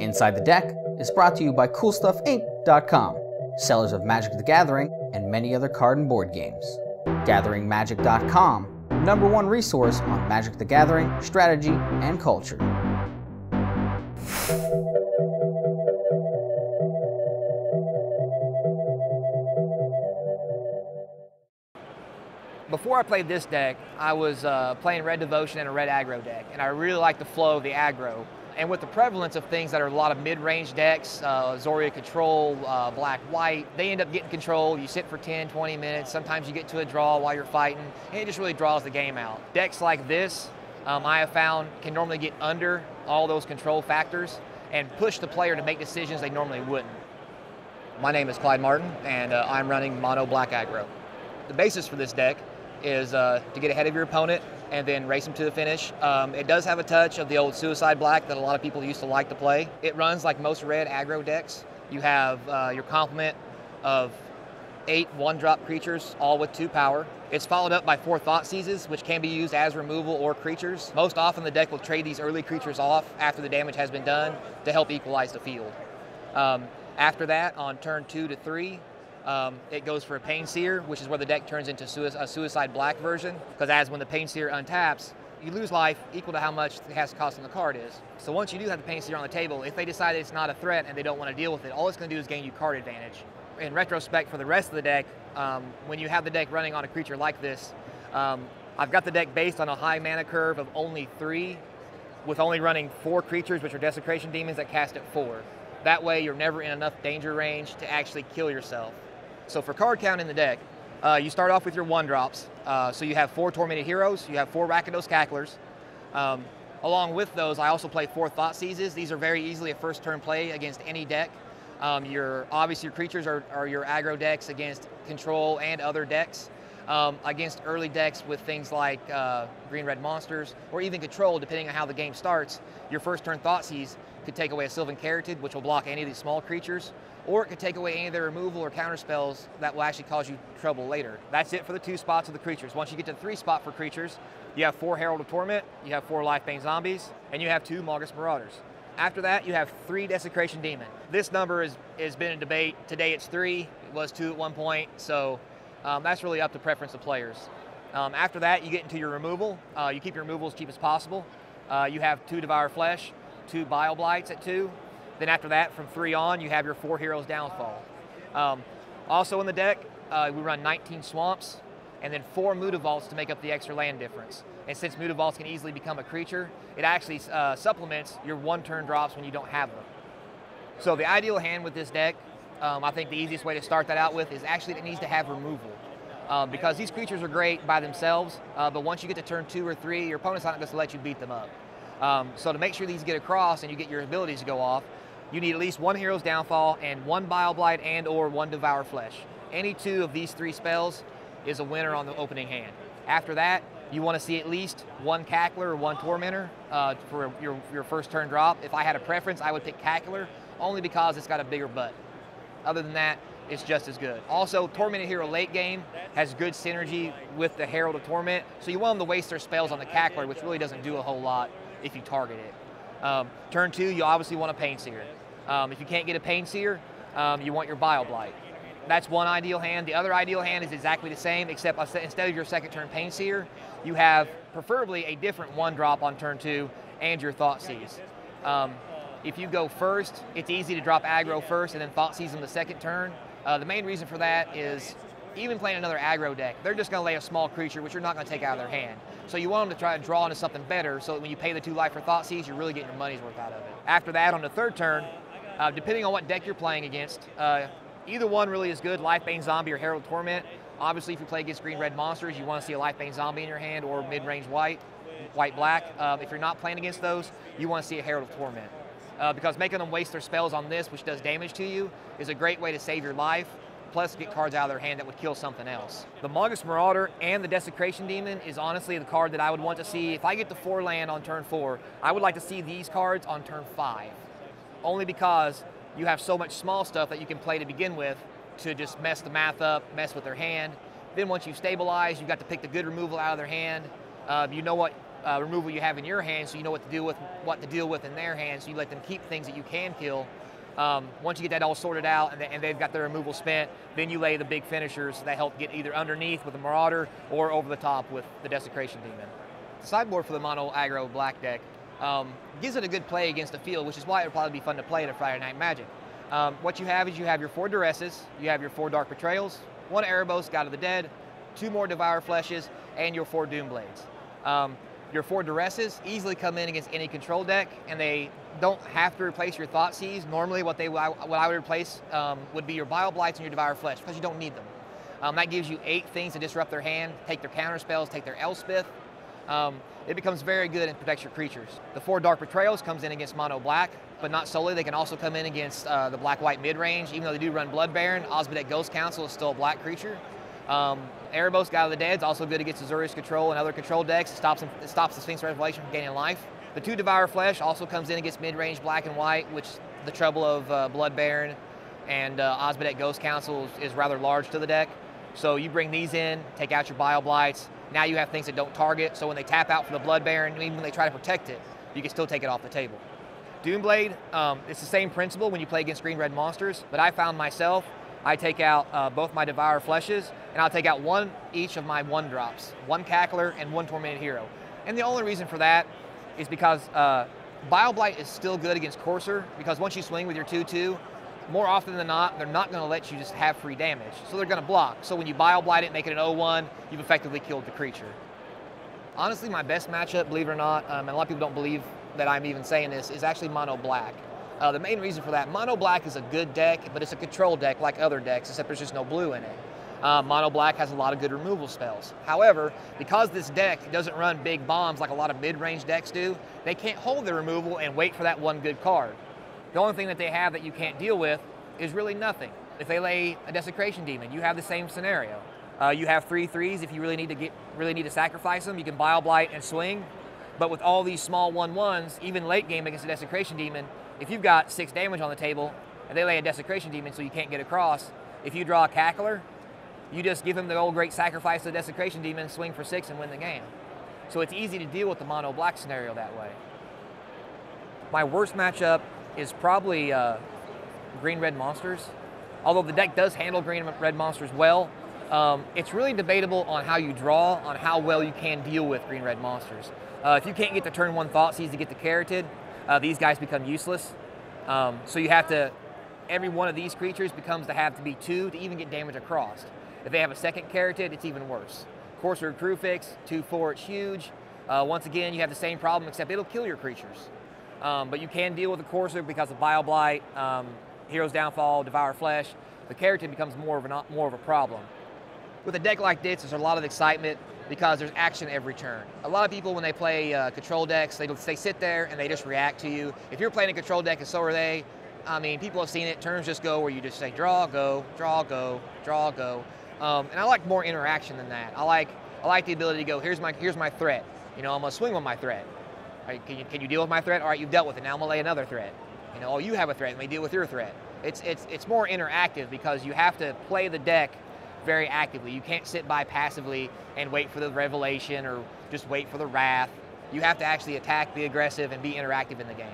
Inside the Deck is brought to you by CoolStuffInc.com, sellers of Magic the Gathering and many other card and board games. GatheringMagic.com, #1 resource on Magic the Gathering, strategy, and culture. Before I played this deck, I was playing Red Devotion and a Red Aggro deck, and I really like the flow of the aggro. And with the prevalence of things that are a lot of mid-range decks, Zoria Control, Black-White, they end up getting control. You sit for 10, 20 minutes. Sometimes you get to a draw while you're fighting, and it just really draws the game out. Decks like this, I have found, can normally get under all those control factors and push the player to make decisions they normally wouldn't. My name is Clyde Martin, and I'm running Mono-Black Aggro. The basis for this deck is to get ahead of your opponent and then race them to the finish. It does have a touch of the old Suicide Black that a lot of people used to like to play. It runs like most red aggro decks. You have your complement of 8 1-drop creatures, all with 2 power. It's followed up by 4 Thoughtseizes, which can be used as removal or creatures. Most often the deck will trade these early creatures off after the damage has been done to help equalize the field. After that, on turn 2 to 3, it goes for a Pain Seer, which is where the deck turns into a Suicide Black version, because as when the Pain Seer untaps, you lose life equal to how much the cast cost on the card is. So once you do have the Pain Seer on the table, if they decide it's not a threat and they don't want to deal with it, all it's going to do is gain you card advantage. In retrospect, for the rest of the deck, when you have the deck running on a creature like this, I've got the deck based on a high mana curve of only 3, with only running 4 creatures, which are Desecration Demons that cast at 4. That way you're never in enough danger range to actually kill yourself. So for card count in the deck, you start off with your 1-drops. So you have 4 Tormented Heroes, you have 4 Rakdos Cacklers. Along with those, I also play 4 Thoughtseizes. These are very easily a first turn play against any deck. Obviously your creatures are your aggro decks against control and other decks. Against early decks with things like green-red monsters, or even control, depending on how the game starts, your first turn Thoughtseize could take away a Sylvan Caryatid, which will block any of these small creatures, or it could take away any of their removal or counter spells that will actually cause you trouble later. That's it for the 2 spots of the creatures. Once you get to the 3 spot for creatures, you have 4 Herald of Torment, you have 4 Lifebane Zombies, and you have 2 Mogis Marauders. After that, you have 3 Desecration Demon. This number has been in debate. Today it's 3, it was 2 at one point, so that's really up to preference of players. After that, you get into your removal. You keep your removal as cheap as possible. You have 2 Devour Flesh, 2 Bile Blights at 2. Then after that, from 3 on, you have your 4 Heroes Downfall. Also in the deck, we run 19 Swamps, and then 4 Mutavaults to make up the extra land difference. And since Mutavaults can easily become a creature, it actually supplements your 1-turn drops when you don't have them. So the ideal hand with this deck, I think the easiest way to start that out with is actually it needs to have removal. Because these creatures are great by themselves, but once you get to turn 2 or 3, your opponent's not going to let you beat them up. So to make sure these get across and you get your abilities to go off, you need at least 1 Hero's Downfall and 1 Bile Blight and or 1 Devour Flesh. Any 2 of these 3 spells is a winner on the opening hand. After that, you want to see at least 1 Cackler or 1 Tormentor for your first turn drop. If I had a preference, I would pick Cackler, only because it's got a bigger butt. Other than that, it's just as good. Also, Tormented Hero late game has good synergy with the Herald of Torment, so you want them to waste their spells on the Cackler, which really doesn't do a whole lot if you target it. Turn 2, you obviously want a Pain Seer. If you can't get a Pain Seer, you want your Bile Blight. That's one ideal hand. The other ideal hand is exactly the same, except instead of your second turn Pain Seer, you have preferably a different 1-drop on turn 2 and your Thoughtseize. If you go first, it's easy to drop aggro first and then Thoughtseize on the second turn. The main reason for that is even playing another aggro deck, they're just going to lay a small creature, which you're not going to take out of their hand. So you want them to try to draw into something better, so that when you pay the 2 life for Thoughtseize, you're really getting your money's worth out of it. After that, on the 3rd turn, depending on what deck you're playing against, either one really is good, Lifebane Zombie or Herald of Torment. Obviously, if you play against green-red monsters, you want to see a Lifebane Zombie in your hand or mid-range white-black. If you're not playing against those, you want to see a Herald of Torment. Because making them waste their spells on this, which does damage to you, is a great way to save your life, plus get cards out of their hand that would kill something else. The Mogis Marauder and the Desecration Demon is honestly the card that I would want to see. If I get the 4 land on turn 4, I would like to see these cards on turn 5. Only because you have so much small stuff that you can play to begin with to just mess the math up, mess with their hand. Then once you stabilize, you've got to pick the good removal out of their hand. You know what removal you have in your hand, so you know what to deal with in their hand, so you let them keep things that you can kill. Once you get that all sorted out and they've got their removal spent, then you lay the big finishers that help get either underneath with the Marauder or over the top with the Desecration Demon. The sideboard for the Mono Aggro Black deck gives it a good play against the field, which is why it would probably be fun to play in a Friday Night Magic. What you have is you have your 4 Duresses, you have your 4 Dark Betrayals, 1 Erebos, God of the Dead, 2 more Devour Fleshes, and your 4 Doomblades. Your 4 Duresses easily come in against any control deck, and they don't have to replace your Thoughtseize. Normally what I would replace would be your Bile Blights and your Devour Flesh, because you don't need them. That gives you 8 things to disrupt their hand, take their counter spells, take their Elspeth. It becomes very good and protects your creatures. The 4 Dark Betrayals comes in against Mono-Black, but not solely. They can also come in against the Black-White mid-range. Even though they do run Blood Baron, Osmodeck Ghost Council is still a black creature. Erebos, God of the Dead, is also good against Azorius Control and other control decks. It stops the Sphinx Revelation from gaining life. The 2 Devour Flesh also comes in against mid-range black and white, which the trouble of Blood Baron and Osmodeck Ghost Council is rather large to the deck. So you bring these in, take out your Bile Blights. Now you have things that don't target, so when they tap out for the Blood Baron, even when they try to protect it, you can still take it off the table. Doomblade, it's the same principle when you play against green-red monsters, but I found myself, I take out both my Devour Fleshes, and I'll take out 1 each of my 1-drops, 1 Cackler and 1 Tormented Hero. And the only reason for that is because Bile Blight is still good against Courser, because once you swing with your 2/2, more often than not, they're not going to let you just have free damage. So they're going to block. So when you Bile Blight it, make it an 0/1, you've effectively killed the creature. Honestly, my best matchup, believe it or not, and a lot of people don't believe that I'm even saying this, is actually Mono-Black. The main reason for that, Mono-Black is a good deck, but it's a control deck like other decks, except there's just no blue in it. Mono-Black has a lot of good removal spells. However, because this deck doesn't run big bombs like a lot of mid-range decks do, they can't hold their removal and wait for that 1 good card. The only thing that they have that you can't deal with is really nothing. If they lay a Desecration Demon, you have the same scenario. You have 3/3s. If you really need to sacrifice them, you can Bile Blight and swing. But with all these small 1/1s, even late game against a Desecration Demon, if you've got 6 damage on the table and they lay a Desecration Demon so you can't get across, if you draw a Cackler, you just give him the old great sacrifice to the Desecration Demon, swing for 6 and win the game. So it's easy to deal with the Mono-Black scenario that way. My worst matchup is probably green-red monsters. Although the deck does handle green-red monsters well, it's really debatable on how you draw, on how well you can deal with green-red monsters. If you can't get the turn 1 Thoughtseize to get the Carroted, these guys become useless. So you have to, every one of these creatures becomes to have to be 2 to even get damage across. If they have a second Carroted, it's even worse. Courser Crewfix, 2/4, it's huge. Once again, you have the same problem, except it'll kill your creatures. But you can deal with the Courser because of Bile Blight, Hero's Downfall, Devour Flesh. The Carroted becomes more of a problem. With a deck like this, there's a lot of excitement because there's action every turn. A lot of people, when they play control decks, they sit there and they just react to you. If you're playing a control deck and so are they, I mean, people have seen it, turns just go where you just say draw, go, draw, go, draw, go. And I like more interaction than that. I like the ability to go, here's my threat. You know, I'm gonna swing on my threat. Right, can you deal with my threat? All right, you've dealt with it, now I'm gonna lay another threat. You know, oh, you have a threat, let me deal with your threat. It's more interactive because you have to play the deck very actively. You can't sit by passively and wait for the Revelation or just wait for the Wrath. You have to actually attack, be aggressive, and be interactive in the game.